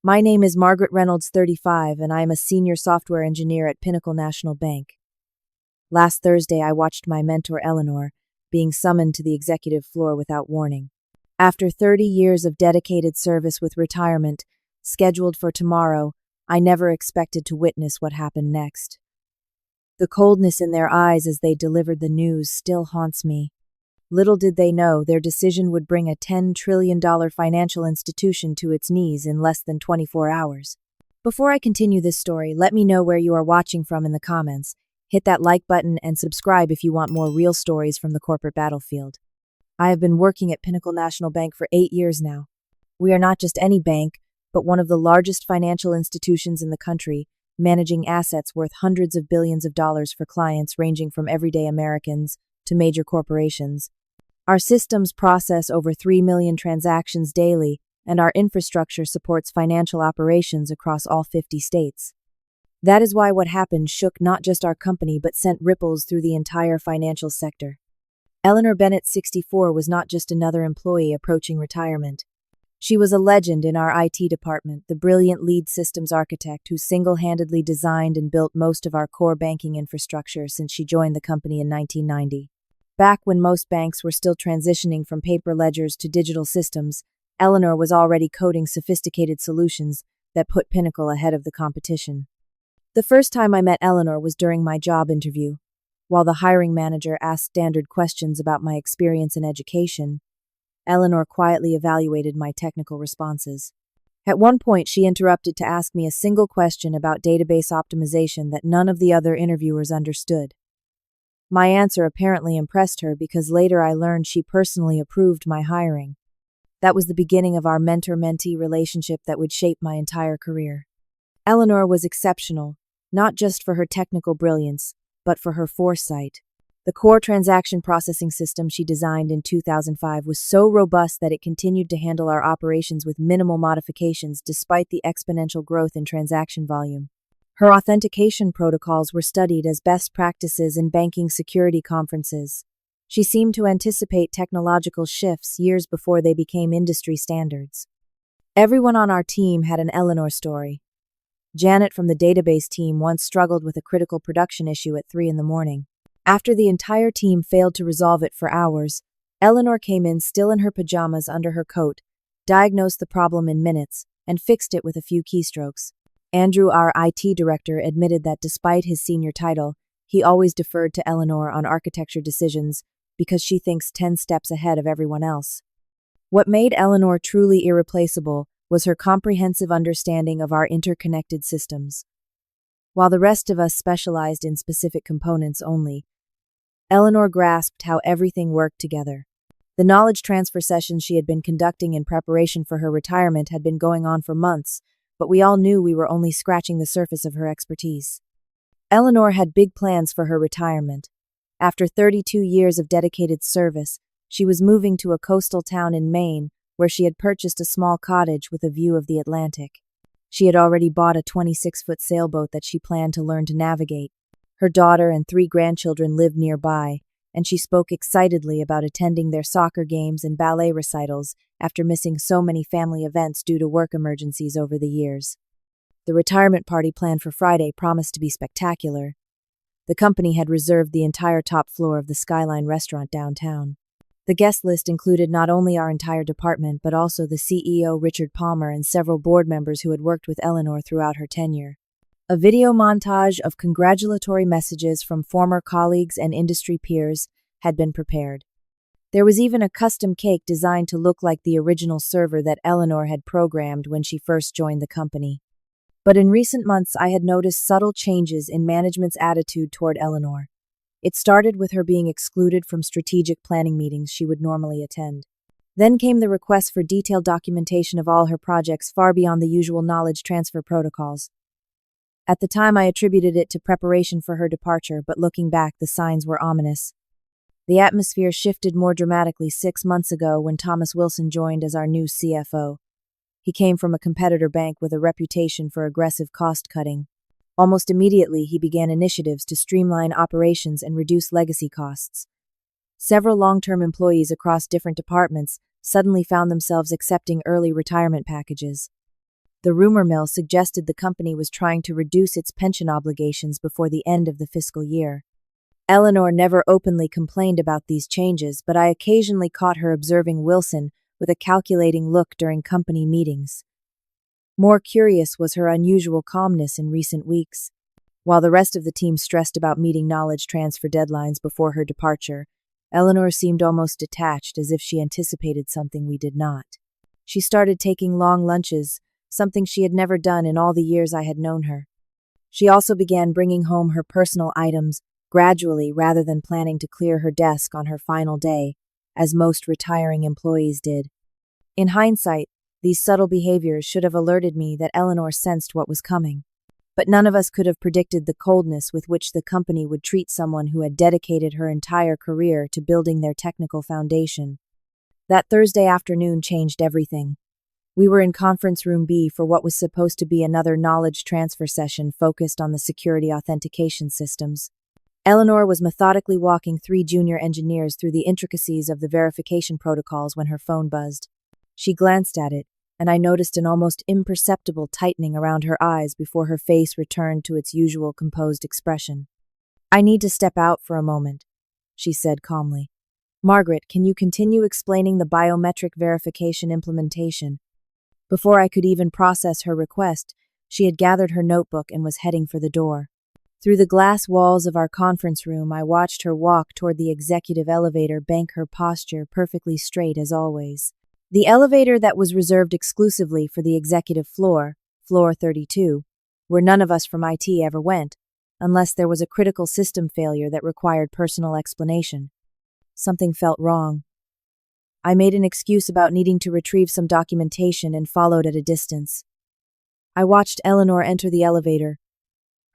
My name is Margaret Reynolds, 35, and I am a senior software engineer at Pinnacle National Bank. Last Thursday, I watched my mentor, Eleanor, being summoned to the executive floor without warning. After 30 years of dedicated service with retirement, scheduled for tomorrow, I never expected to witness what happened next. The coldness in their eyes as they delivered the news still haunts me. Little did they know their decision would bring a $10 trillion financial institution to its knees in less than 24 hours. Before I continue this story, let me know where you are watching from in the comments. Hit that like button and subscribe if you want more real stories from the corporate battlefield. I have been working at Pinnacle National Bank for 8 years now. We are not just any bank, but one of the largest financial institutions in the country, managing assets worth hundreds of billions of dollars for clients ranging from everyday Americans to major corporations. Our systems process over 3 million transactions daily, and our infrastructure supports financial operations across all 50 states. That is why what happened shook not just our company but sent ripples through the entire financial sector. Eleanor Bennett, 64, was not just another employee approaching retirement. She was a legend in our IT department, the brilliant lead systems architect who single-handedly designed and built most of our core banking infrastructure since she joined the company in 1990. Back when most banks were still transitioning from paper ledgers to digital systems, Eleanor was already coding sophisticated solutions that put Pinnacle ahead of the competition. The first time I met Eleanor was during my job interview. While the hiring manager asked standard questions about my experience in education, Eleanor quietly evaluated my technical responses. At one point, she interrupted to ask me a single question about database optimization that none of the other interviewers understood. My answer apparently impressed her because later I learned she personally approved my hiring. That was the beginning of our mentor-mentee relationship that would shape my entire career. Eleanor was exceptional, not just for her technical brilliance, but for her foresight. The core transaction processing system she designed in 2005 was so robust that it continued to handle our operations with minimal modifications despite the exponential growth in transaction volume. Her authentication protocols were studied as best practices in banking security conferences. She seemed to anticipate technological shifts years before they became industry standards. Everyone on our team had an Eleanor story. Janet from the database team once struggled with a critical production issue at 3 a.m. After the entire team failed to resolve it for hours, Eleanor came in still in her pajamas under her coat, diagnosed the problem in minutes, and fixed it with a few keystrokes. Andrew, our IT director, admitted that despite his senior title, he always deferred to Eleanor on architecture decisions because she thinks 10 steps ahead of everyone else. What made Eleanor truly irreplaceable was her comprehensive understanding of our interconnected systems. While the rest of us specialized in specific components only, Eleanor grasped how everything worked together. The knowledge transfer sessions she had been conducting in preparation for her retirement had been going on for months, but we all knew we were only scratching the surface of her expertise. Eleanor had big plans for her retirement. After 32 years of dedicated service, she was moving to a coastal town in Maine where she had purchased a small cottage with a view of the Atlantic. She had already bought a 26-foot sailboat that she planned to learn to navigate. Her daughter and 3 grandchildren lived nearby, and she spoke excitedly about attending their soccer games and ballet recitals after missing so many family events due to work emergencies over the years. The retirement party planned for Friday promised to be spectacular. The company had reserved the entire top floor of the Skyline restaurant downtown. The guest list included not only our entire department but also the CEO, Richard Palmer, and several board members who had worked with Eleanor throughout her tenure. A video montage of congratulatory messages from former colleagues and industry peers had been prepared. There was even a custom cake designed to look like the original server that Eleanor had programmed when she first joined the company. But in recent months, I had noticed subtle changes in management's attitude toward Eleanor. It started with her being excluded from strategic planning meetings she would normally attend. Then came the request for detailed documentation of all her projects far beyond the usual knowledge transfer protocols. At the time, I attributed it to preparation for her departure, but looking back, the signs were ominous. The atmosphere shifted more dramatically 6 months ago when Thomas Wilson joined as our new CFO. He came from a competitor bank with a reputation for aggressive cost-cutting. Almost immediately, he began initiatives to streamline operations and reduce legacy costs. Several long-term employees across different departments suddenly found themselves accepting early retirement packages. The rumor mill suggested the company was trying to reduce its pension obligations before the end of the fiscal year. Eleanor never openly complained about these changes, but I occasionally caught her observing Wilson with a calculating look during company meetings. More curious was her unusual calmness in recent weeks. While the rest of the team stressed about meeting knowledge transfer deadlines before her departure, Eleanor seemed almost detached, as if she anticipated something we did not. She started taking long lunches, something she had never done in all the years I had known her. She also began bringing home her personal items gradually rather than planning to clear her desk on her final day, as most retiring employees did. In hindsight, these subtle behaviors should have alerted me that Eleanor sensed what was coming. But none of us could have predicted the coldness with which the company would treat someone who had dedicated her entire career to building their technical foundation. That Thursday afternoon changed everything. We were in Conference Room B for what was supposed to be another knowledge transfer session focused on the security authentication systems. Eleanor was methodically walking 3 junior engineers through the intricacies of the verification protocols when her phone buzzed. She glanced at it, and I noticed an almost imperceptible tightening around her eyes before her face returned to its usual composed expression. "I need to step out for a moment," she said calmly. "Margaret, can you continue explaining the biometric verification implementation?" Before I could even process her request, she had gathered her notebook and was heading for the door. Through the glass walls of our conference room, I watched her walk toward the executive elevator, bank her posture perfectly straight as always. The elevator that was reserved exclusively for the executive floor, floor 32, where none of us from IT ever went, unless there was a critical system failure that required personal explanation. Something felt wrong. I made an excuse about needing to retrieve some documentation and followed at a distance. I watched Eleanor enter the elevator,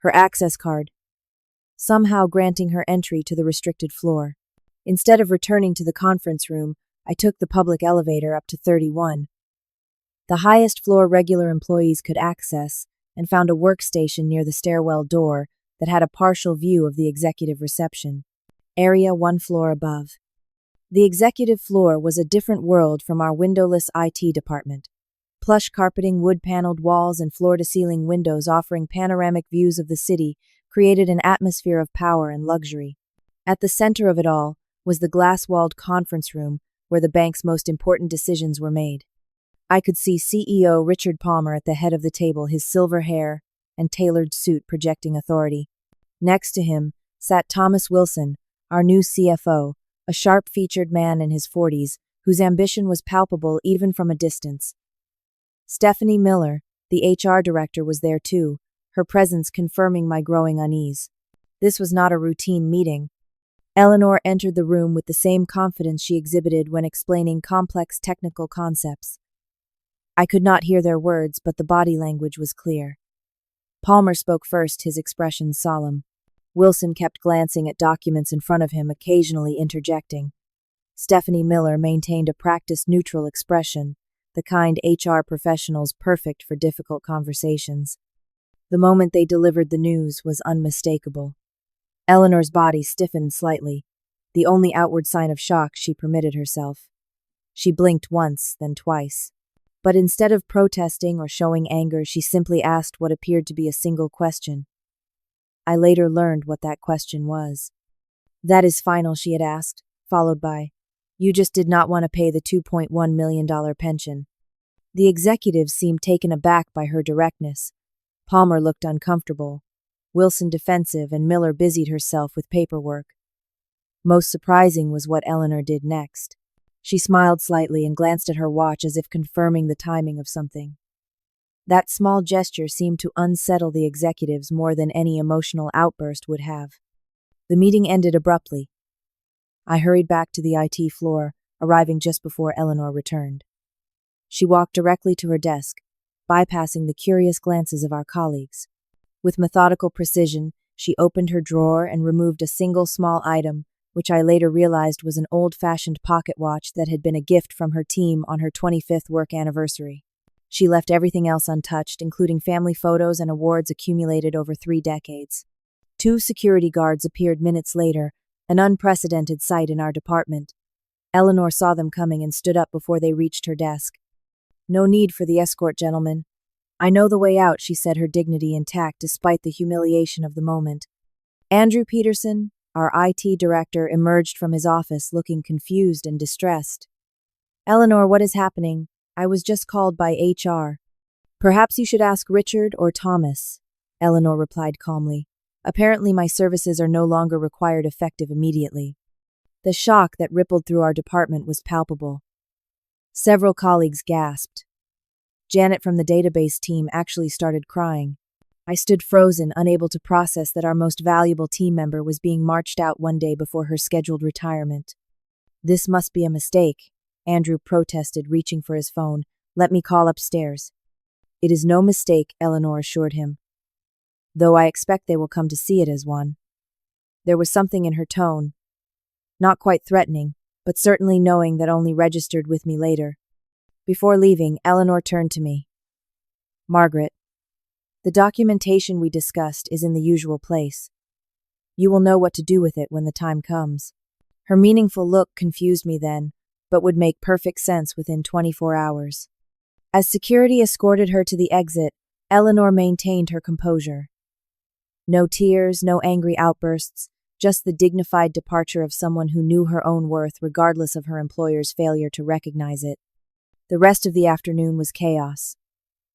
her access card, somehow granting her entry to the restricted floor. Instead of returning to the conference room, I took the public elevator up to 31, the highest floor regular employees could access, and found a workstation near the stairwell door that had a partial view of the executive reception, area 1 floor above. The executive floor was a different world from our windowless IT department. Plush carpeting, wood-paneled walls, and floor-to-ceiling windows offering panoramic views of the city created an atmosphere of power and luxury. At the center of it all was the glass-walled conference room where the bank's most important decisions were made. I could see CEO Richard Palmer at the head of the table, his silver hair and tailored suit projecting authority. Next to him sat Thomas Wilson, our new CFO, a sharp-featured man in his 40s whose ambition was palpable even from a distance. Stephanie Miller, the HR director, was there too, her presence confirming my growing unease. This was not a routine meeting. Eleanor entered the room with the same confidence she exhibited when explaining complex technical concepts. I could not hear their words, but the body language was clear. Palmer spoke first, his expression solemn. Wilson kept glancing at documents in front of him, occasionally interjecting. Stephanie Miller maintained a practiced neutral expression, the kind HR professionals perfect for difficult conversations. The moment they delivered the news was unmistakable. Eleanor's body stiffened slightly, the only outward sign of shock she permitted herself. She blinked once, then twice. But instead of protesting or showing anger, she simply asked what appeared to be a single question. I later learned what that question was. "That is final," she had asked, followed by, "You just did not want to pay the $2.1 million pension." The executives seemed taken aback by her directness. Palmer looked uncomfortable, Wilson defensive, and Miller busied herself with paperwork. Most surprising was what Eleanor did next. She smiled slightly and glanced at her watch as if confirming the timing of something. That small gesture seemed to unsettle the executives more than any emotional outburst would have. The meeting ended abruptly. I hurried back to the IT floor, arriving just before Eleanor returned. She walked directly to her desk, bypassing the curious glances of our colleagues. With methodical precision, she opened her drawer and removed a single small item, which I later realized was an old-fashioned pocket watch that had been a gift from her team on her 25th work anniversary. She left everything else untouched, including family photos and awards accumulated over 3 decades. 2 security guards appeared minutes later, an unprecedented sight in our department. Eleanor saw them coming and stood up before they reached her desk. "No need for the escort, gentlemen," I know the way out, she said, her dignity intact despite the humiliation of the moment. Andrew Peterson, our IT director, emerged from his office looking confused and distressed. Eleanor, what is happening? I was just called by HR. Perhaps you should ask Richard or Thomas, Eleanor replied calmly. Apparently my services are no longer required effective immediately. The shock that rippled through our department was palpable. Several colleagues gasped. Janet from the database team actually started crying. I stood frozen, unable to process that our most valuable team member was being marched out one day before her scheduled retirement. This must be a mistake, Andrew protested, reaching for his phone. Let me call upstairs. It is no mistake, Eleanor assured him. Though I expect they will come to see it as one. There was something in her tone. Not quite threatening, but certainly knowing that only registered with me later. Before leaving, Eleanor turned to me. Margaret, the documentation we discussed is in the usual place. You will know what to do with it when the time comes. Her meaningful look confused me then, but would make perfect sense within 24 hours. As security escorted her to the exit, Eleanor maintained her composure. No tears, no angry outbursts, just the dignified departure of someone who knew her own worth regardless of her employer's failure to recognize it. The rest of the afternoon was chaos.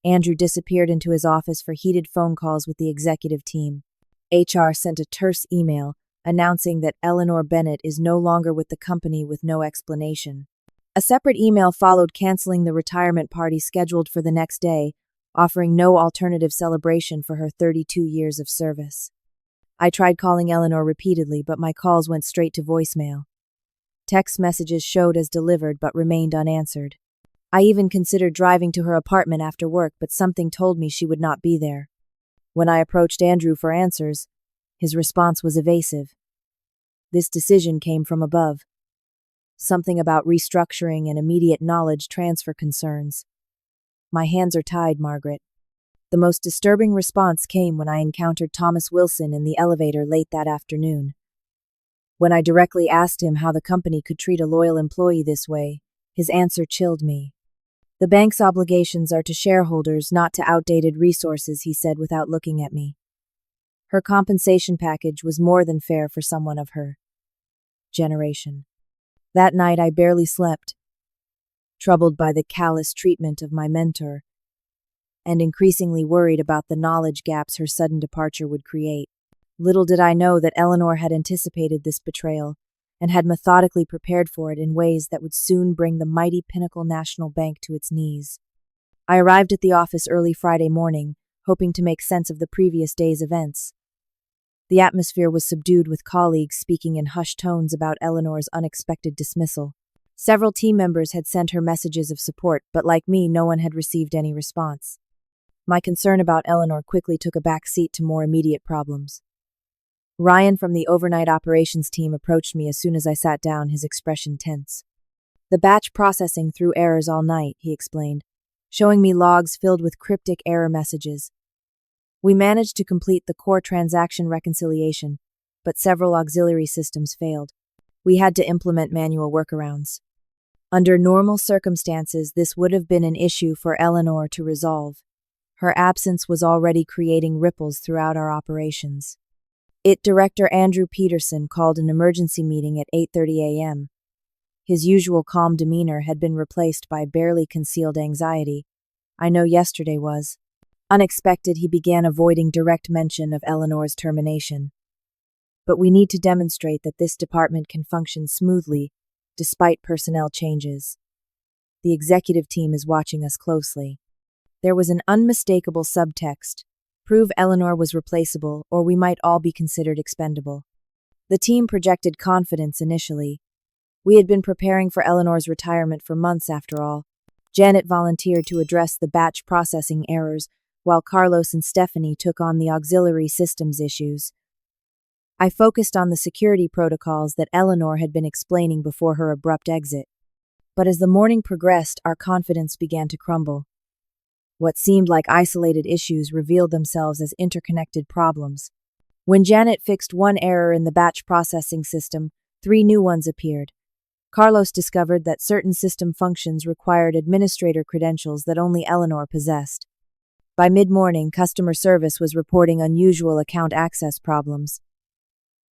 Andrew disappeared into his office for heated phone calls with the executive team. HR sent a terse email announcing that Eleanor Bennett is no longer with the company with no explanation. A separate email followed canceling the retirement party scheduled for the next day, offering no alternative celebration for her 32 years of service. I tried calling Eleanor repeatedly, but my calls went straight to voicemail. Text messages showed as delivered but remained unanswered. I even considered driving to her apartment after work, but something told me she would not be there. When I approached Andrew for answers, his response was evasive. This decision came from above. Something about restructuring and immediate knowledge transfer concerns. My hands are tied, Margaret. The most disturbing response came when I encountered Thomas Wilson in the elevator late that afternoon. When I directly asked him how the company could treat a loyal employee this way, his answer chilled me. The bank's obligations are to shareholders, not to outdated resources, he said without looking at me. Her compensation package was more than fair for someone of her generation. That night I barely slept, troubled by the callous treatment of my mentor, and increasingly worried about the knowledge gaps her sudden departure would create. Little did I know that Eleanor had anticipated this betrayal and had methodically prepared for it in ways that would soon bring the mighty Pinnacle National Bank to its knees. I arrived at the office early Friday morning, hoping to make sense of the previous day's events. The atmosphere was subdued, with colleagues speaking in hushed tones about Eleanor's unexpected dismissal. Several team members had sent her messages of support, but like me, no one had received any response. My concern about Eleanor quickly took a back seat to more immediate problems. Ryan from the overnight operations team approached me as soon as I sat down, his expression tense. The batch processing threw errors all night, he explained, showing me logs filled with cryptic error messages. We managed to complete the core transaction reconciliation, but several auxiliary systems failed. We had to implement manual workarounds. Under normal circumstances, this would have been an issue for Eleanor to resolve. Her absence was already creating ripples throughout our operations. IT Director Andrew Peterson called an emergency meeting at 8:30 a.m. His usual calm demeanor had been replaced by barely concealed anxiety. I know yesterday was. Unexpected, he began avoiding direct mention of Eleanor's termination. But we need to demonstrate that this department can function smoothly, despite personnel changes. The executive team is watching us closely. There was an unmistakable subtext. Prove Eleanor was replaceable, or we might all be considered expendable. The team projected confidence initially. We had been preparing for Eleanor's retirement for months after all. Janet volunteered to address the batch processing errors, while Carlos and Stephanie took on the auxiliary systems issues. I focused on the security protocols that Eleanor had been explaining before her abrupt exit. But as the morning progressed, our confidence began to crumble. What seemed like isolated issues revealed themselves as interconnected problems. When Janet fixed one error in the batch processing system, 3 new ones appeared. Carlos discovered that certain system functions required administrator credentials that only Eleanor possessed. By mid-morning, customer service was reporting unusual account access problems.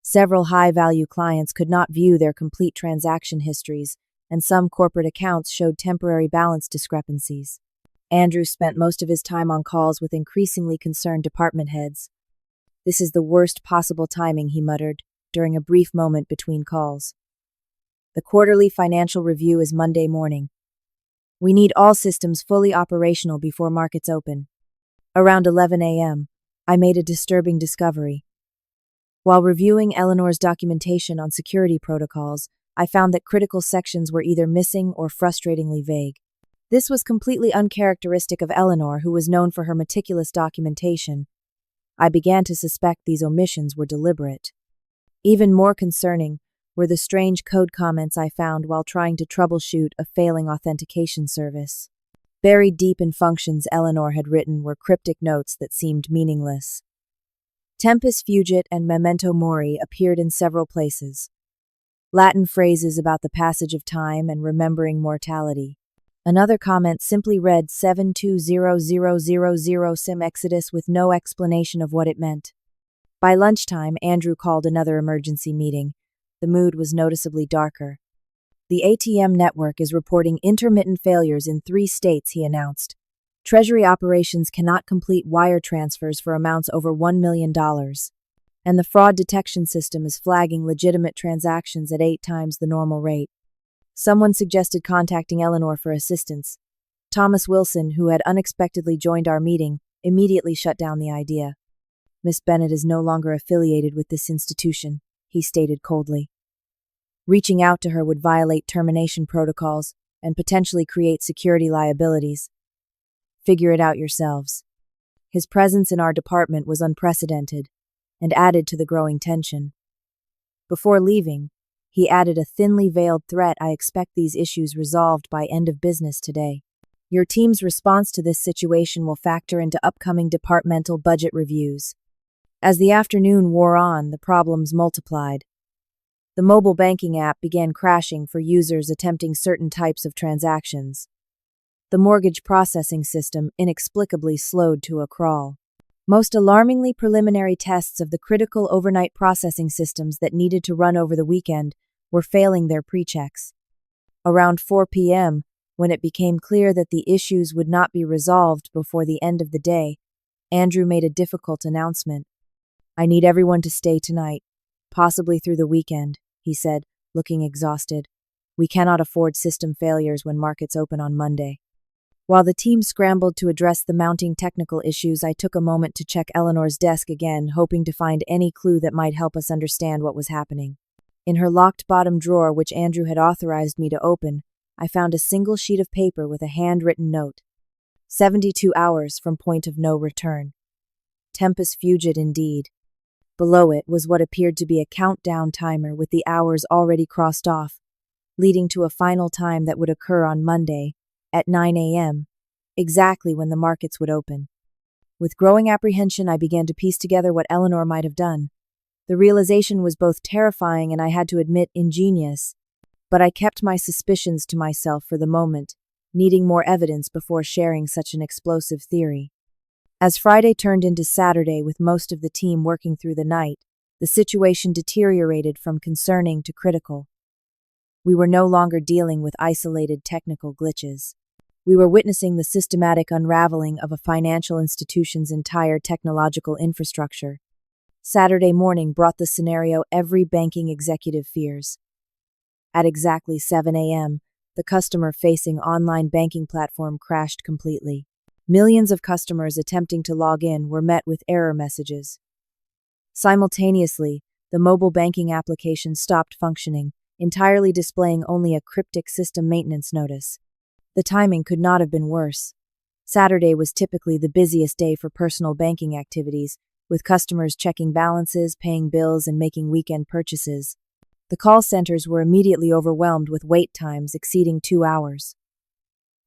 Several high-value clients could not view their complete transaction histories, and some corporate accounts showed temporary balance discrepancies. Andrew spent most of his time on calls with increasingly concerned department heads. "This is the worst possible timing," he muttered, during a brief moment between calls. "The quarterly financial review is Monday morning. We need all systems fully operational before markets open." Around 11 a.m., I made a disturbing discovery. While reviewing Eleanor's documentation on security protocols, I found that critical sections were either missing or frustratingly vague. This was completely uncharacteristic of Eleanor, who was known for her meticulous documentation. I began to suspect these omissions were deliberate. Even more concerning were the strange code comments I found while trying to troubleshoot a failing authentication service. Buried deep in functions Eleanor had written were cryptic notes that seemed meaningless. Tempus fugit and memento mori appeared in several places. Latin phrases about the passage of time and remembering mortality. Another comment simply read 720000 sim exodus with no explanation of what it meant. By lunchtime, Andrew called another emergency meeting. The mood was noticeably darker. "The ATM network is reporting intermittent failures in 3 states," he announced. "Treasury operations cannot complete wire transfers for amounts over $1 million. And the fraud detection system is flagging legitimate transactions at 8 times the normal rate." Someone suggested contacting Eleanor for assistance. Thomas Wilson, who had unexpectedly joined our meeting, immediately shut down the idea. "Miss Bennett is no longer affiliated with this institution," he stated coldly. "Reaching out to her would violate termination protocols and potentially create security liabilities. Figure it out yourselves." His presence in our department was unprecedented and added to the growing tension. Before leaving, he added a thinly veiled threat: "I expect these issues resolved by end of business today. Your team's response to this situation will factor into upcoming departmental budget reviews." As the afternoon wore on, the problems multiplied. The mobile banking app began crashing for users attempting certain types of transactions. The mortgage processing system inexplicably slowed to a crawl. Most alarmingly, preliminary tests of the critical overnight processing systems that needed to run over the weekend were failing their pre-checks. Around 4 p.m., when it became clear that the issues would not be resolved before the end of the day, Andrew made a difficult announcement. "I need everyone to stay tonight, possibly through the weekend," he said, looking exhausted. "We cannot afford system failures when markets open on Monday." While the team scrambled to address the mounting technical issues, I took a moment to check Eleanor's desk again, hoping to find any clue that might help us understand what was happening. In her locked bottom drawer, which Andrew had authorized me to open, I found a single sheet of paper with a handwritten note. 72 hours from point of no return. Tempus fugit indeed. Below it was what appeared to be a countdown timer with the hours already crossed off, leading to a final time that would occur on Monday, at 9 a.m., exactly when the markets would open. With growing apprehension, I began to piece together what Eleanor might have done. The realization was both terrifying and, I had to admit, ingenious, but I kept my suspicions to myself for the moment, needing more evidence before sharing such an explosive theory. As Friday turned into Saturday with most of the team working through the night, the situation deteriorated from concerning to critical. We were no longer dealing with isolated technical glitches. We were witnessing the systematic unraveling of a financial institution's entire technological infrastructure. Saturday morning brought the scenario every banking executive fears. At exactly 7 a.m., the customer-facing online banking platform crashed completely. Millions of customers attempting to log in were met with error messages. Simultaneously, the mobile banking application stopped functioning, entirely displaying only a cryptic system maintenance notice. The timing could not have been worse. Saturday was typically the busiest day for personal banking activities, with customers checking balances, paying bills, and making weekend purchases. The call centers were immediately overwhelmed with wait times exceeding 2 hours.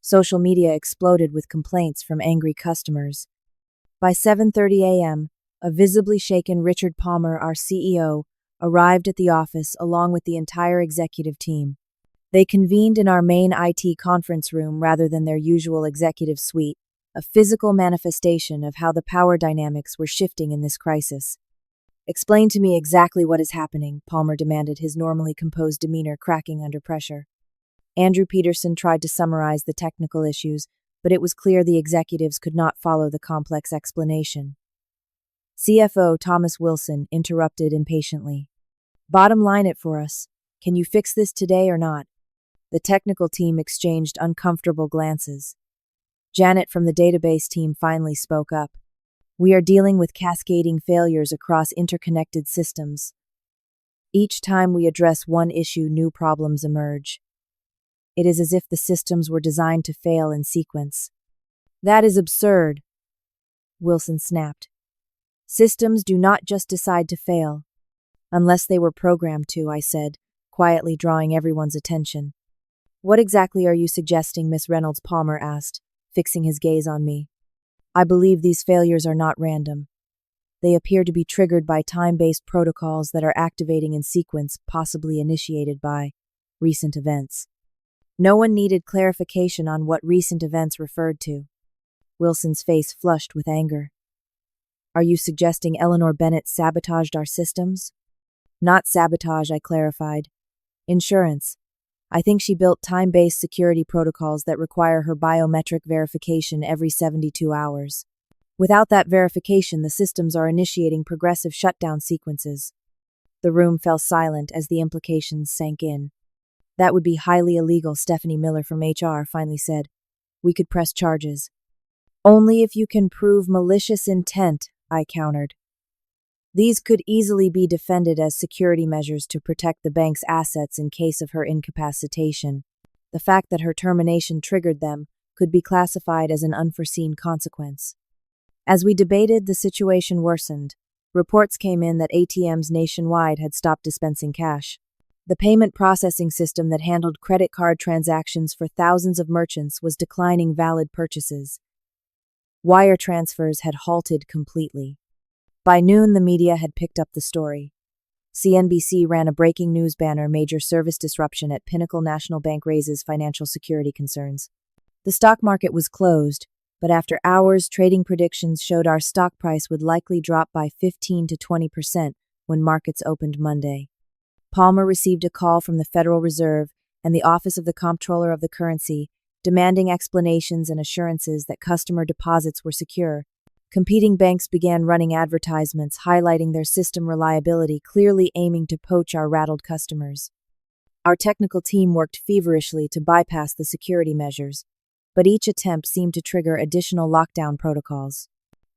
Social media exploded with complaints from angry customers. By 7:30 a.m., a visibly shaken Richard Palmer, our CEO, arrived at the office along with the entire executive team. They convened in our main IT conference room rather than their usual executive suite, a physical manifestation of how the power dynamics were shifting in this crisis. Explain to me exactly what is happening, Palmer demanded, his normally composed demeanor cracking under pressure. Andrew Peterson tried to summarize the technical issues, but it was clear the executives could not follow the complex explanation. CFO Thomas Wilson interrupted impatiently. Bottom line it for us. Can you fix this today or not? The technical team exchanged uncomfortable glances. Janet from the database team finally spoke up. We are dealing with cascading failures across interconnected systems. Each time we address one issue, new problems emerge. It is as if the systems were designed to fail in sequence. That is absurd, Wilson snapped. Systems do not just decide to fail. Unless they were programmed to, I said, quietly drawing everyone's attention. What exactly are you suggesting, Miss Reynolds? Palmer asked, fixing his gaze on me. I believe these failures are not random. They appear to be triggered by time-based protocols that are activating in sequence, possibly initiated by recent events. No one needed clarification on what recent events referred to. Wilson's face flushed with anger. Are you suggesting Eleanor Bennett sabotaged our systems? Not sabotage, I clarified. Insurance. I think she built time-based security protocols that require her biometric verification every 72 hours. Without that verification, the systems are initiating progressive shutdown sequences. The room fell silent as the implications sank in. That would be highly illegal, Stephanie Miller from HR finally said. We could press charges. Only if you can prove malicious intent, I countered. These could easily be defended as security measures to protect the bank's assets in case of her incapacitation. The fact that her termination triggered them could be classified as an unforeseen consequence. As we debated, the situation worsened. Reports came in that ATMs nationwide had stopped dispensing cash. The payment processing system that handled credit card transactions for thousands of merchants was declining valid purchases. Wire transfers had halted completely. By noon, the media had picked up the story. CNBC ran a breaking news banner: major service disruption at Pinnacle National Bank raises financial security concerns. The stock market was closed, but after hours, trading predictions showed our stock price would likely drop by 15 to 20% when markets opened Monday. Palmer received a call from the Federal Reserve and the Office of the Comptroller of the Currency, demanding explanations and assurances that customer deposits were secure. Competing banks began running advertisements highlighting their system reliability, clearly aiming to poach our rattled customers. Our technical team worked feverishly to bypass the security measures, but each attempt seemed to trigger additional lockdown protocols.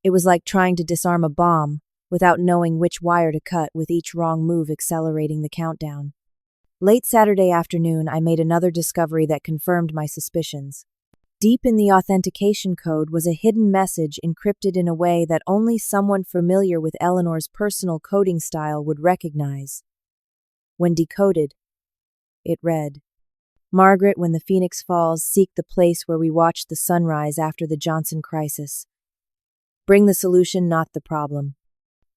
It was like trying to disarm a bomb without knowing which wire to cut, with each wrong move accelerating the countdown. Late Saturday afternoon, I made another discovery that confirmed my suspicions. Deep in the authentication code was a hidden message encrypted in a way that only someone familiar with Eleanor's personal coding style would recognize. When decoded, it read, Margaret, when the Phoenix falls, seek the place where we watched the sunrise after the Johnson crisis. Bring the solution, not the problem.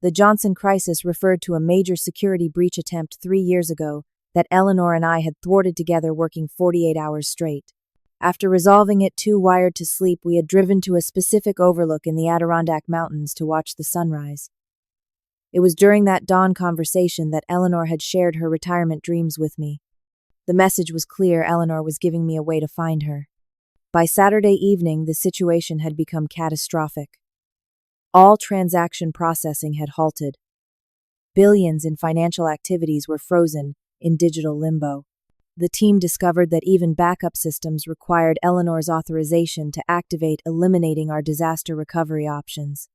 The Johnson crisis referred to a major security breach attempt 3 years ago that Eleanor and I had thwarted together, working 48 hours straight. After resolving it, too wired to sleep, we had driven to a specific overlook in the Adirondack Mountains to watch the sunrise. It was during that dawn conversation that Eleanor had shared her retirement dreams with me. The message was clear: Eleanor was giving me a way to find her. By Saturday evening, the situation had become catastrophic. All transaction processing had halted. Billions in financial activities were frozen in digital limbo. The team discovered that even backup systems required Eleanor's authorization to activate, eliminating our disaster recovery options.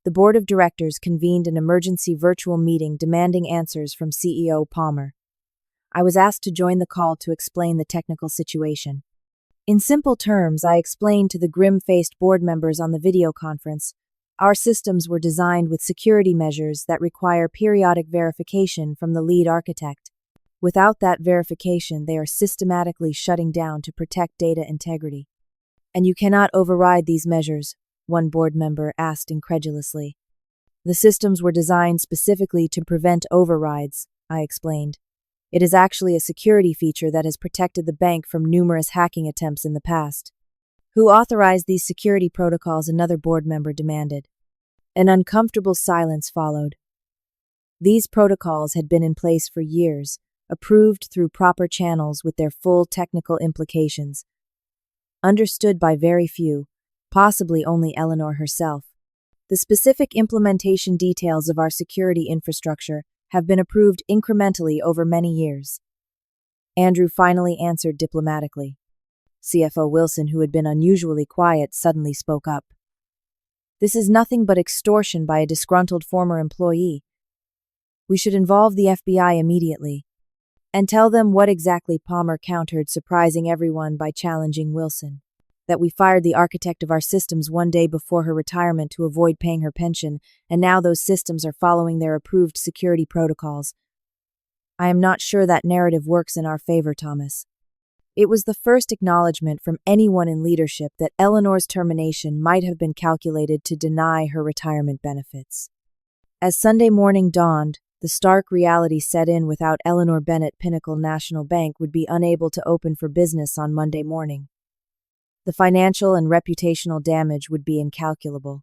The board of directors convened an emergency virtual meeting demanding answers from CEO Palmer. I was asked to join the call to explain the technical situation. In simple terms, I explained to the grim-faced board members on the video conference, our systems were designed with security measures that require periodic verification from the lead architect. Without that verification, they are systematically shutting down to protect data integrity. And you cannot override these measures, one board member asked incredulously. The systems were designed specifically to prevent overrides, I explained. It is actually a security feature that has protected the bank from numerous hacking attempts in the past. Who authorized these security protocols? Another board member demanded. An uncomfortable silence followed. These protocols had been in place for years, approved through proper channels with their full technical implications. Understood by very few, possibly only Eleanor herself. The specific implementation details of our security infrastructure have been approved incrementally over many years. Andrew finally answered diplomatically. CFO Wilson, who had been unusually quiet, suddenly spoke up. This is nothing but extortion by a disgruntled former employee. We should involve the FBI immediately. And tell them what exactly. Palmer countered, surprising everyone by challenging Wilson. That we fired the architect of our systems one day before her retirement to avoid paying her pension, and now those systems are following their approved security protocols. I am not sure that narrative works in our favor, Thomas. It was the first acknowledgement from anyone in leadership that Eleanor's termination might have been calculated to deny her retirement benefits. As Sunday morning dawned, the stark reality set in. Without Eleanor Bennett, Pinnacle National Bank would be unable to open for business on Monday morning. The financial and reputational damage would be incalculable.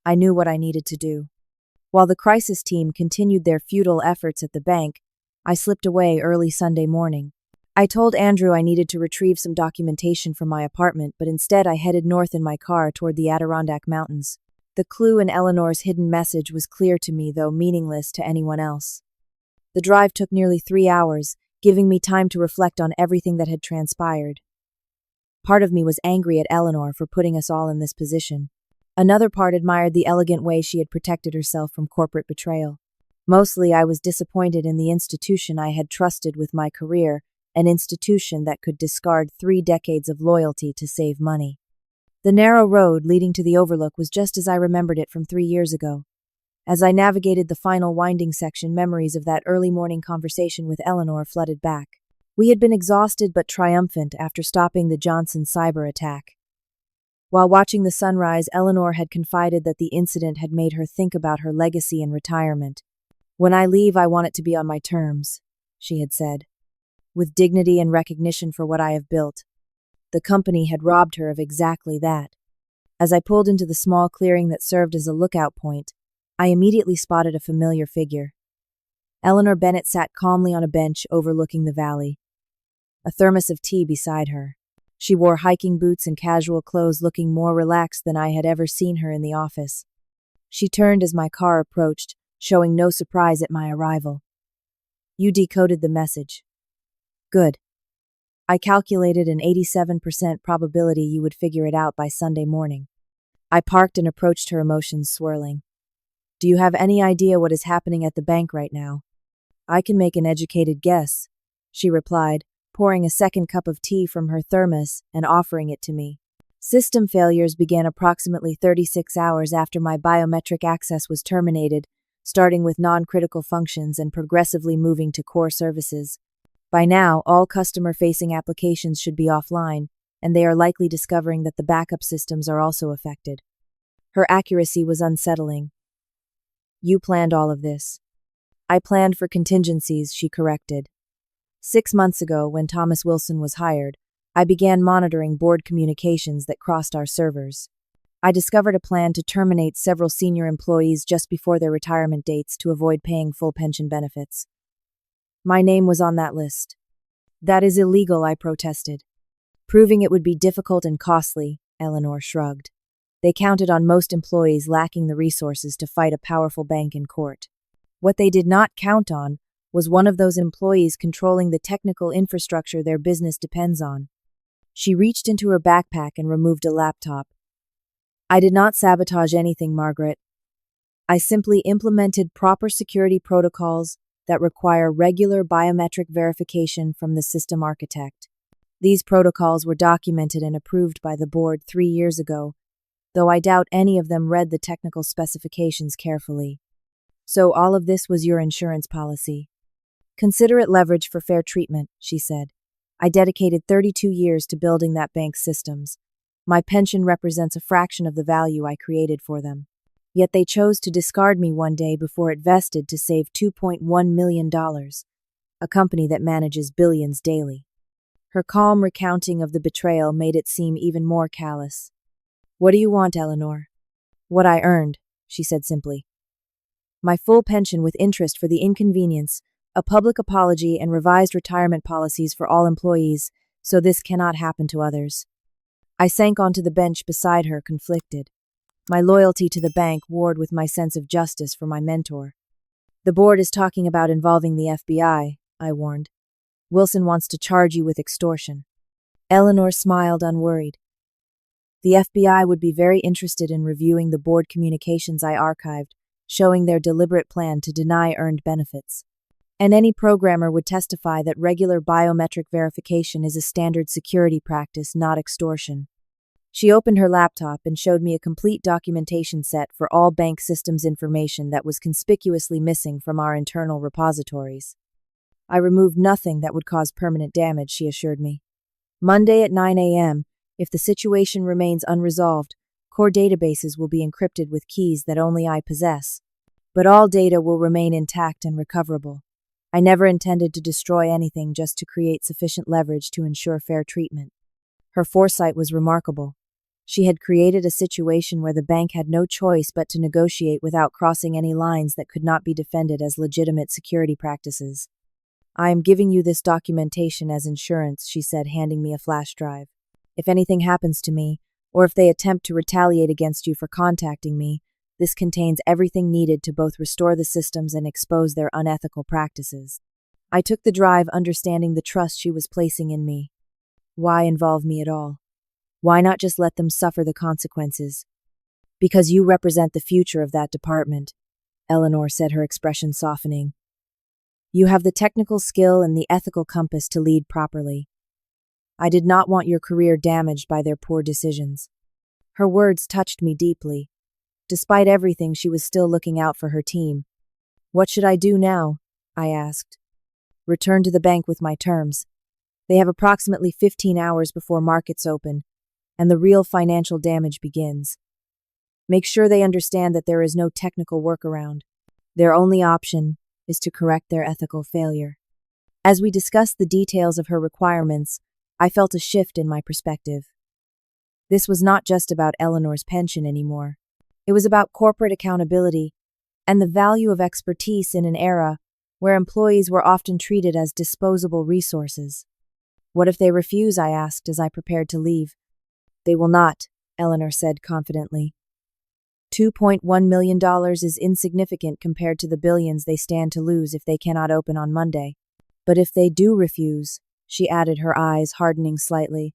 I knew what I needed to do. While the crisis team continued their futile efforts at the bank, I slipped away early Sunday morning. I told Andrew I needed to retrieve some documentation from my apartment, but instead I headed north in my car toward the Adirondack Mountains. The clue in Eleanor's hidden message was clear to me, though meaningless to anyone else. The drive took nearly 3 hours, giving me time to reflect on everything that had transpired. Part of me was angry at Eleanor for putting us all in this position. Another part admired the elegant way she had protected herself from corporate betrayal. Mostly I was disappointed in the institution I had trusted with my career, an institution that could discard 3 decades of loyalty to save money. The narrow road leading to the overlook was just as I remembered it from 3 years ago. As I navigated the final winding section, memories of that early morning conversation with Eleanor flooded back. We had been exhausted but triumphant after stopping the Johnson cyber attack. While watching the sunrise, Eleanor had confided that the incident had made her think about her legacy and retirement. When I leave, I want it to be on my terms, she had said. With dignity and recognition for what I have built. The company had robbed her of exactly that. As I pulled into the small clearing that served as a lookout point, I immediately spotted a familiar figure. Eleanor Bennett sat calmly on a bench overlooking the valley, a thermos of tea beside her. She wore hiking boots and casual clothes, looking more relaxed than I had ever seen her in the office. She turned as my car approached, showing no surprise at my arrival. You decoded the message. Good. I calculated an 87% probability you would figure it out by Sunday morning. I parked and approached her, emotions swirling. Do you have any idea what is happening at the bank right now? I can make an educated guess, she replied, pouring a second cup of tea from her thermos and offering it to me. System failures began approximately 36 hours after my biometric access was terminated, starting with non-critical functions and progressively moving to core services. By now, all customer-facing applications should be offline, and they are likely discovering that the backup systems are also affected. Her accuracy was unsettling. You planned all of this. I planned for contingencies, she corrected. 6 months ago, when Thomas Wilson was hired, I began monitoring board communications that crossed our servers. I discovered a plan to terminate several senior employees just before their retirement dates to avoid paying full pension benefits. My name was on that list. That is illegal, I protested. Proving it would be difficult and costly, Eleanor shrugged. They counted on most employees lacking the resources to fight a powerful bank in court. What they did not count on was one of those employees controlling the technical infrastructure their business depends on. She reached into her backpack and removed a laptop. I did not sabotage anything, Margaret. I simply implemented proper security protocols that require regular biometric verification from the system architect. These protocols were documented and approved by the board 3 years ago, though I doubt any of them read the technical specifications carefully. So all of this was your insurance policy. Consider it leverage for fair treatment, she said. I dedicated 32 years to building that bank's systems. My pension represents a fraction of the value I created for them. Yet they chose to discard me one day before it vested to save $2.1 million, a company that manages billions daily. Her calm recounting of the betrayal made it seem even more callous. "What do you want, Eleanor?" "What I earned," she said simply. "My full pension with interest for the inconvenience, a public apology, and revised retirement policies for all employees, so this cannot happen to others." I sank onto the bench beside her, conflicted. My loyalty to the bank warred with my sense of justice for my mentor. "The board is talking about involving the FBI," I warned. "Wilson wants to charge you with extortion." Eleanor smiled, unworried. "The FBI would be very interested in reviewing the board communications I archived, showing their deliberate plan to deny earned benefits. And any programmer would testify that regular biometric verification is a standard security practice, not extortion." She opened her laptop and showed me a complete documentation set for all bank systems information that was conspicuously missing from our internal repositories. "I removed nothing that would cause permanent damage," she assured me. "Monday at 9 a.m., if the situation remains unresolved, core databases will be encrypted with keys that only I possess. But all data will remain intact and recoverable. I never intended to destroy anything, just to create sufficient leverage to ensure fair treatment." Her foresight was remarkable. She had created a situation where the bank had no choice but to negotiate without crossing any lines that could not be defended as legitimate security practices. "I am giving you this documentation as insurance," she said, handing me a flash drive. "If anything happens to me, or if they attempt to retaliate against you for contacting me, this contains everything needed to both restore the systems and expose their unethical practices." I took the drive, understanding the trust she was placing in me. Why involve me at all? Why not just let them suffer the consequences? "Because you represent the future of that department," Eleanor said, her expression softening. "You have the technical skill and the ethical compass to lead properly. I did not want your career damaged by their poor decisions." Her words touched me deeply. Despite everything, she was still looking out for her team. "What should I do now?" I asked. "Return to the bank with my terms. They have approximately 15 hours before markets open, and the real financial damage begins. Make sure they understand that there is no technical workaround. Their only option is to correct their ethical failure." As we discussed the details of her requirements, I felt a shift in my perspective. This was not just about Eleanor's pension anymore. It was about corporate accountability and the value of expertise in an era where employees were often treated as disposable resources. "What if they refuse?" I asked as I prepared to leave. "They will not," Eleanor said confidently. $2.1 million is insignificant compared to the billions they stand to lose if they cannot open on Monday. "But if they do refuse," she added, her eyes hardening slightly,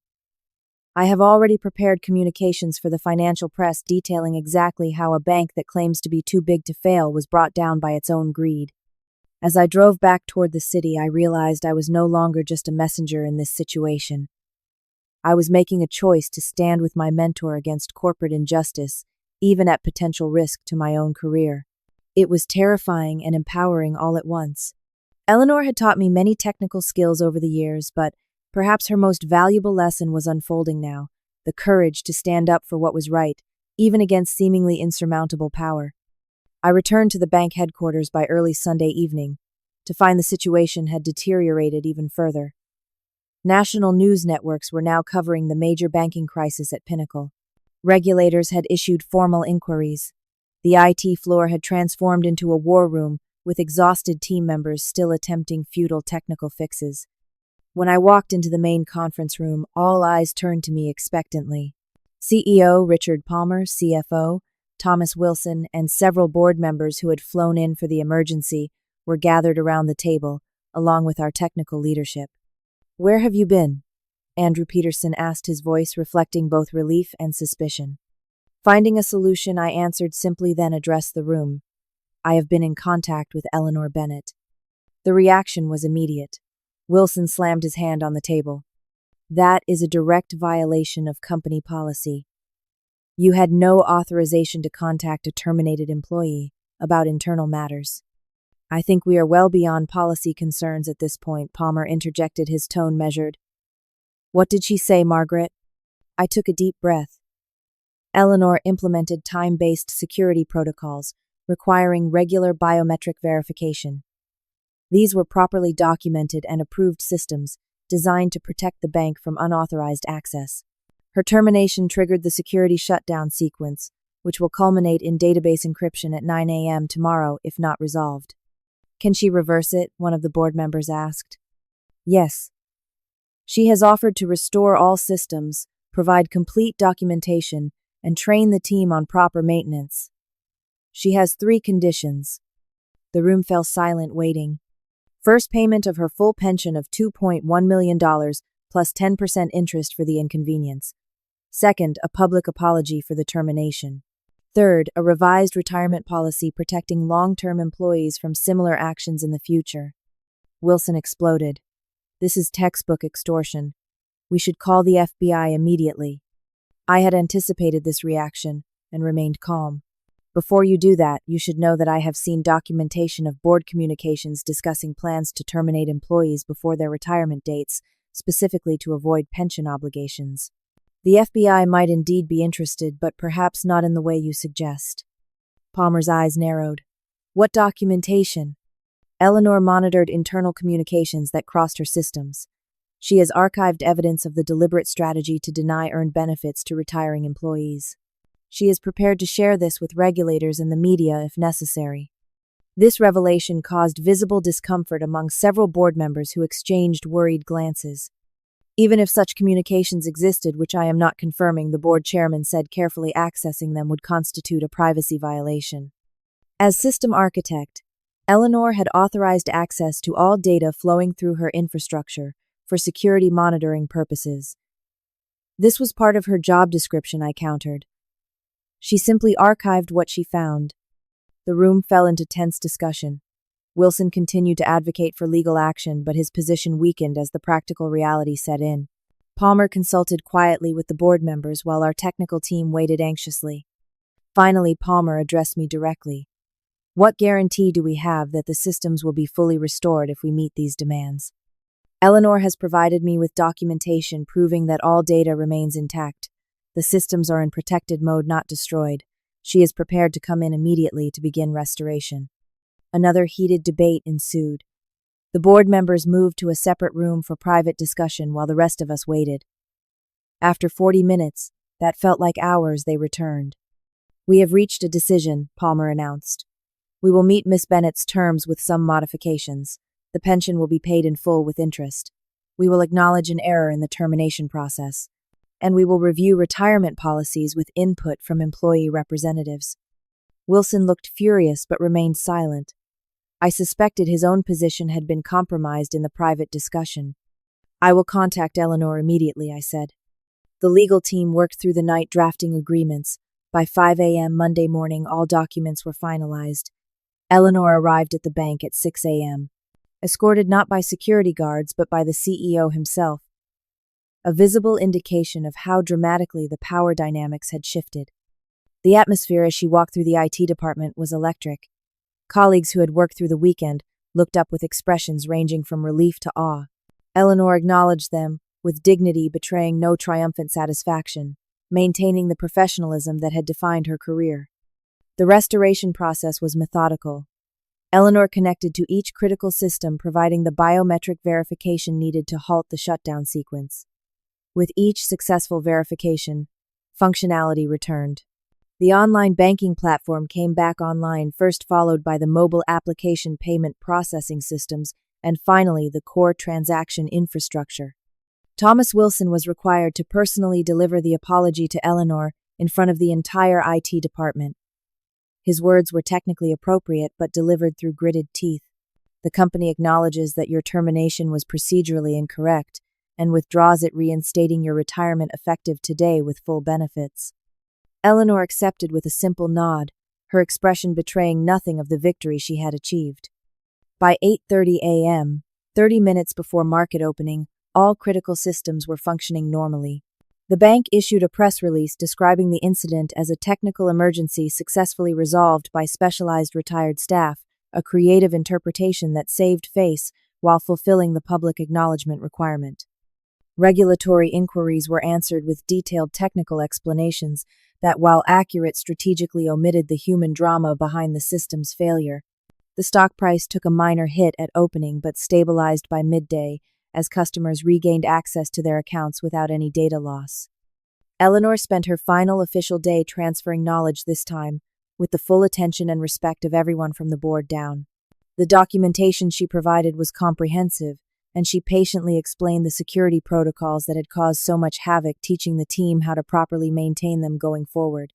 "I have already prepared communications for the financial press detailing exactly how a bank that claims to be too big to fail was brought down by its own greed." As I drove back toward the city, I realized I was no longer just a messenger in this situation. I was making a choice to stand with my mentor against corporate injustice, even at potential risk to my own career. It was terrifying and empowering all at once. Eleanor had taught me many technical skills over the years, but perhaps her most valuable lesson was unfolding now: the courage to stand up for what was right, even against seemingly insurmountable power. I returned to the bank headquarters by early Sunday evening, to find the situation had deteriorated even further. National news networks were now covering the major banking crisis at Pinnacle. Regulators had issued formal inquiries. The IT floor had transformed into a war room, with exhausted team members still attempting futile technical fixes. When I walked into the main conference room, all eyes turned to me expectantly. CEO Richard Palmer, CFO Thomas Wilson, and several board members who had flown in for the emergency were gathered around the table, along with our technical leadership. "Where have you been?" Andrew Peterson asked, his voice reflecting both relief and suspicion. Finding a solution, I answered simply, then addressed the room. "I have been in contact with Eleanor Bennett." The reaction was immediate. Wilson slammed his hand on the table. "That is a direct violation of company policy. You had no authorization to contact a terminated employee about internal matters." "I think we are well beyond policy concerns at this point," Palmer interjected, his tone measured. "What did she say, Margaret?" I took a deep breath. Eleanor implemented time-based security protocols, requiring regular biometric verification. These were properly documented and approved systems, designed to protect the bank from unauthorized access. Her termination triggered the security shutdown sequence, which will culminate in database encryption at 9 a.m. tomorrow if not resolved. Can she reverse it? One of the board members asked. Yes. She has offered to restore all systems, provide complete documentation, and train the team on proper maintenance. She has 3 conditions. The room fell silent, waiting. First, payment of her full pension of $2.1 million plus 10% interest for the inconvenience. Second, a public apology for the termination. Third, a revised retirement policy protecting long-term employees from similar actions in the future. Wilson exploded. This is textbook extortion. We should call the FBI immediately. I had anticipated this reaction and remained calm. Before you do that, you should know that I have seen documentation of board communications discussing plans to terminate employees before their retirement dates, specifically to avoid pension obligations. The FBI might indeed be interested, but perhaps not in the way you suggest. Palmer's eyes narrowed. What documentation? Eleanor monitored internal communications that crossed her systems. She has archived evidence of the deliberate strategy to deny earned benefits to retiring employees. She is prepared to share this with regulators and the media if necessary. This revelation caused visible discomfort among several board members who exchanged worried glances. Even if such communications existed, which I am not confirming, the board chairman said carefully accessing them would constitute a privacy violation. As system architect, Eleanor had authorized access to all data flowing through her infrastructure for security monitoring purposes. This was part of her job description, I countered. She simply archived what she found. The room fell into tense discussion. Wilson continued to advocate for legal action, but his position weakened as the practical reality set in. Palmer consulted quietly with the board members while our technical team waited anxiously. Finally, Palmer addressed me directly. What guarantee do we have that the systems will be fully restored if we meet these demands? Eleanor has provided me with documentation proving that all data remains intact. The systems are in protected mode, not destroyed. She is prepared to come in immediately to begin restoration. Another heated debate ensued. The board members moved to a separate room for private discussion while the rest of us waited. After 40 minutes, that felt like hours, they returned. We have reached a decision, Palmer announced. We will meet Miss Bennett's terms with some modifications. The pension will be paid in full with interest. We will acknowledge an error in the termination process. And we will review retirement policies with input from employee representatives. Wilson looked furious but remained silent. I suspected his own position had been compromised in the private discussion. I will contact Eleanor immediately, I said. The legal team worked through the night drafting agreements. By 5 a.m. Monday morning, all documents were finalized. Eleanor arrived at the bank at 6 a.m., escorted not by security guards but by the CEO himself, a visible indication of how dramatically the power dynamics had shifted. The atmosphere as she walked through the IT department was electric. Colleagues who had worked through the weekend looked up with expressions ranging from relief to awe. Eleanor acknowledged them, with dignity betraying no triumphant satisfaction, maintaining the professionalism that had defined her career. The restoration process was methodical. Eleanor connected to each critical system, providing the biometric verification needed to halt the shutdown sequence. With each successful verification, functionality returned. The online banking platform came back online, first followed by the mobile application payment processing systems, and finally the core transaction infrastructure. Thomas Wilson was required to personally deliver the apology to Eleanor in front of the entire IT department. His words were technically appropriate but delivered through gritted teeth. The company acknowledges that your termination was procedurally incorrect and withdraws it, reinstating your retirement effective today with full benefits. Eleanor accepted with a simple nod, her expression betraying nothing of the victory she had achieved. By 8:30 a.m., 30 minutes before market opening, all critical systems were functioning normally. The bank issued a press release describing the incident as a technical emergency successfully resolved by specialized retired staff, a creative interpretation that saved face while fulfilling the public acknowledgement requirement. Regulatory inquiries were answered with detailed technical explanations that, while accurate, strategically omitted the human drama behind the system's failure. The stock price took a minor hit at opening but stabilized by midday as customers regained access to their accounts without any data loss. Eleanor spent her final official day transferring knowledge this time, with the full attention and respect of everyone from the board down. The documentation she provided was comprehensive, and she patiently explained the security protocols that had caused so much havoc, teaching the team how to properly maintain them going forward.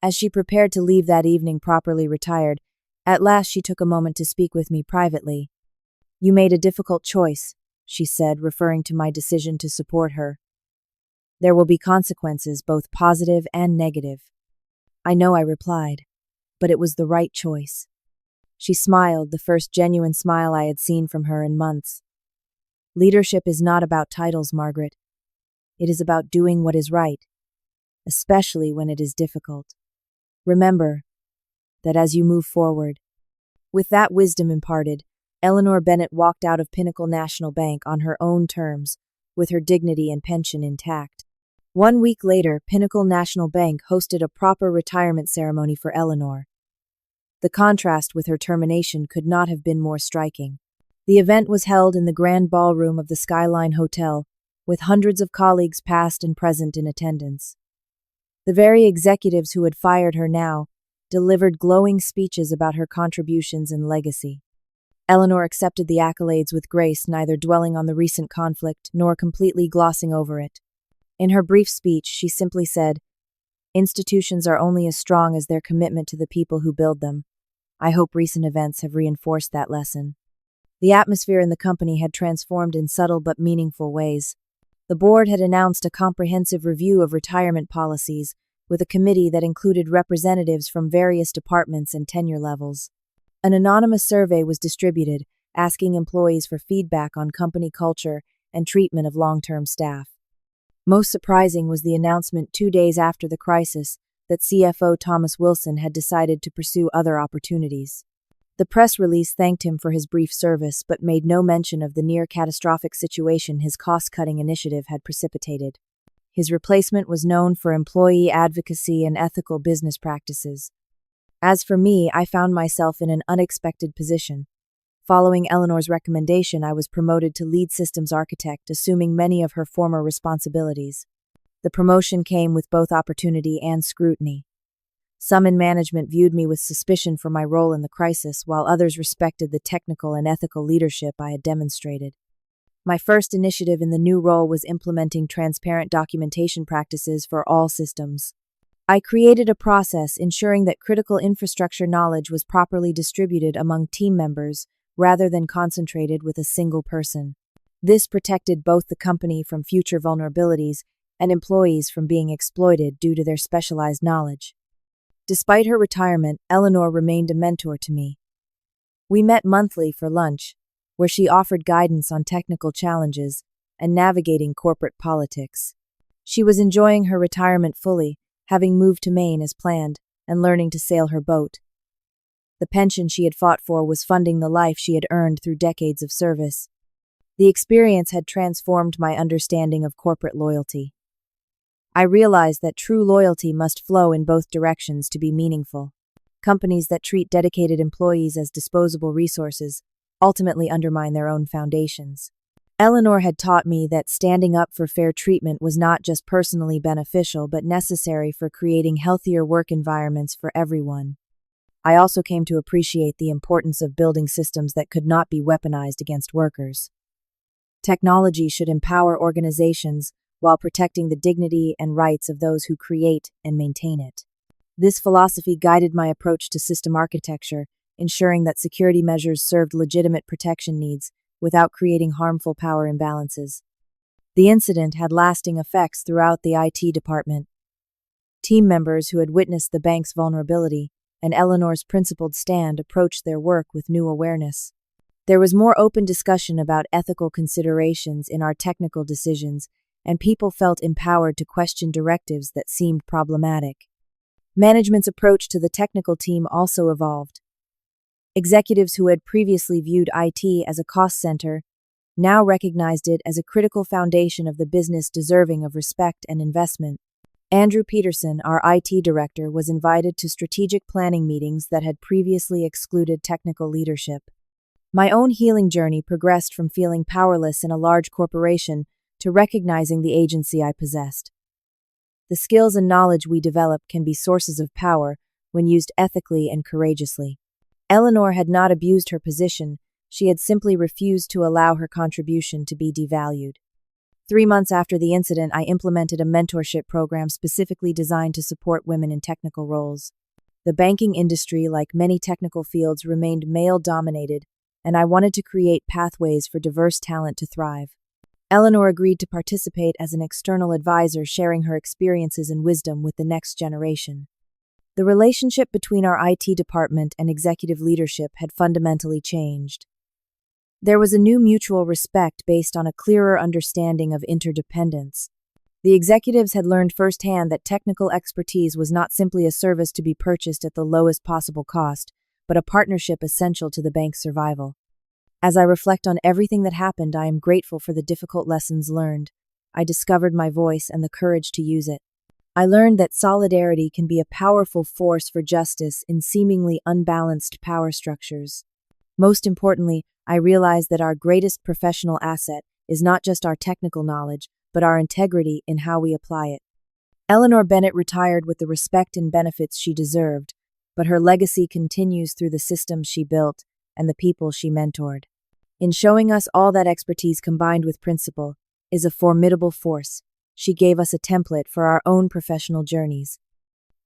As she prepared to leave that evening properly retired, at last she took a moment to speak with me privately. "You made a difficult choice," she said, referring to my decision to support her. "There will be consequences, both positive and negative." "I know," I replied, "but it was the right choice." She smiled, the first genuine smile I had seen from her in months. "Leadership is not about titles, Margaret. It is about doing what is right, especially when it is difficult. Remember that as you move forward." With that wisdom imparted, Eleanor Bennett walked out of Pinnacle National Bank on her own terms, with her dignity and pension intact. 1 week later, Pinnacle National Bank hosted a proper retirement ceremony for Eleanor. The contrast with her termination could not have been more striking. The event was held in the grand ballroom of the Skyline Hotel, with hundreds of colleagues past and present in attendance. The very executives who had fired her now delivered glowing speeches about her contributions and legacy. Eleanor accepted the accolades with grace, neither dwelling on the recent conflict nor completely glossing over it. In her brief speech, she simply said, "Institutions are only as strong as their commitment to the people who build them. I hope recent events have reinforced that lesson." The atmosphere in the company had transformed in subtle but meaningful ways. The board had announced a comprehensive review of retirement policies, with a committee that included representatives from various departments and tenure levels. An anonymous survey was distributed, asking employees for feedback on company culture and treatment of long-term staff. Most surprising was the announcement 2 days after the crisis that CFO Thomas Wilson had decided to pursue other opportunities. The press release thanked him for his brief service but made no mention of the near-catastrophic situation his cost-cutting initiative had precipitated. His replacement was known for employee advocacy and ethical business practices. As for me, I found myself in an unexpected position. Following Eleanor's recommendation, I was promoted to lead systems architect, assuming many of her former responsibilities. The promotion came with both opportunity and scrutiny. Some in management viewed me with suspicion for my role in the crisis, while others respected the technical and ethical leadership I had demonstrated. My first initiative in the new role was implementing transparent documentation practices for all systems. I created a process ensuring that critical infrastructure knowledge was properly distributed among team members rather than concentrated with a single person. This protected both the company from future vulnerabilities and employees from being exploited due to their specialized knowledge. Despite her retirement, Eleanor remained a mentor to me. We met monthly for lunch, where she offered guidance on technical challenges and navigating corporate politics. She was enjoying her retirement fully, having moved to Maine as planned and learning to sail her boat. The pension she had fought for was funding the life she had earned through decades of service. The experience had transformed my understanding of corporate loyalty. I realized that true loyalty must flow in both directions to be meaningful. Companies that treat dedicated employees as disposable resources ultimately undermine their own foundations. Eleanor had taught me that standing up for fair treatment was not just personally beneficial but necessary for creating healthier work environments for everyone. I also came to appreciate the importance of building systems that could not be weaponized against workers. Technology should empower organizations while protecting the dignity and rights of those who create and maintain it. This philosophy guided my approach to system architecture, ensuring that security measures served legitimate protection needs without creating harmful power imbalances. The incident had lasting effects throughout the IT department. Team members who had witnessed the bank's vulnerability and Eleanor's principled stand approached their work with new awareness. There was more open discussion about ethical considerations in our technical decisions, and people felt empowered to question directives that seemed problematic. Management's approach to the technical team also evolved. Executives who had previously viewed IT as a cost center now recognized it as a critical foundation of the business deserving of respect and investment. Andrew Peterson, our IT director, was invited to strategic planning meetings that had previously excluded technical leadership. My own healing journey progressed from feeling powerless in a large corporation to recognizing the agency I possessed. The skills and knowledge we develop can be sources of power when used ethically and courageously. Eleanor had not abused her position, she had simply refused to allow her contribution to be devalued. 3 months after the incident, I implemented a mentorship program specifically designed to support women in technical roles. The banking industry, like many technical fields, remained male-dominated, and I wanted to create pathways for diverse talent to thrive. Eleanor agreed to participate as an external advisor, sharing her experiences and wisdom with the next generation. The relationship between our IT department and executive leadership had fundamentally changed. There was a new mutual respect based on a clearer understanding of interdependence. The executives had learned firsthand that technical expertise was not simply a service to be purchased at the lowest possible cost, but a partnership essential to the bank's survival. As I reflect on everything that happened, I am grateful for the difficult lessons learned. I discovered my voice and the courage to use it. I learned that solidarity can be a powerful force for justice in seemingly unbalanced power structures. Most importantly, I realized that our greatest professional asset is not just our technical knowledge, but our integrity in how we apply it. Eleanor Bennett retired with the respect and benefits she deserved, but her legacy continues through the systems she built and the people she mentored. In showing us all that expertise combined with principle is a formidable force. She gave us a template for our own professional journeys.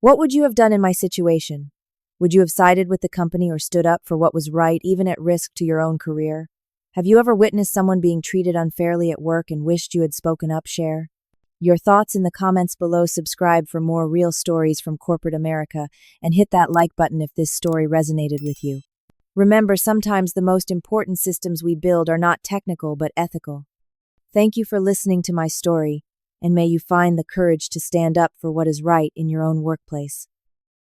What would you have done in my situation? Would you have sided with the company or stood up for what was right, even at risk to your own career? Have you ever witnessed someone being treated unfairly at work and wished you had spoken up? Share your thoughts in the comments below. Subscribe for more real stories from corporate America, and hit that like button if this story resonated with you. Remember, sometimes the most important systems we build are not technical but ethical. Thank you for listening to my story, and may you find the courage to stand up for what is right in your own workplace.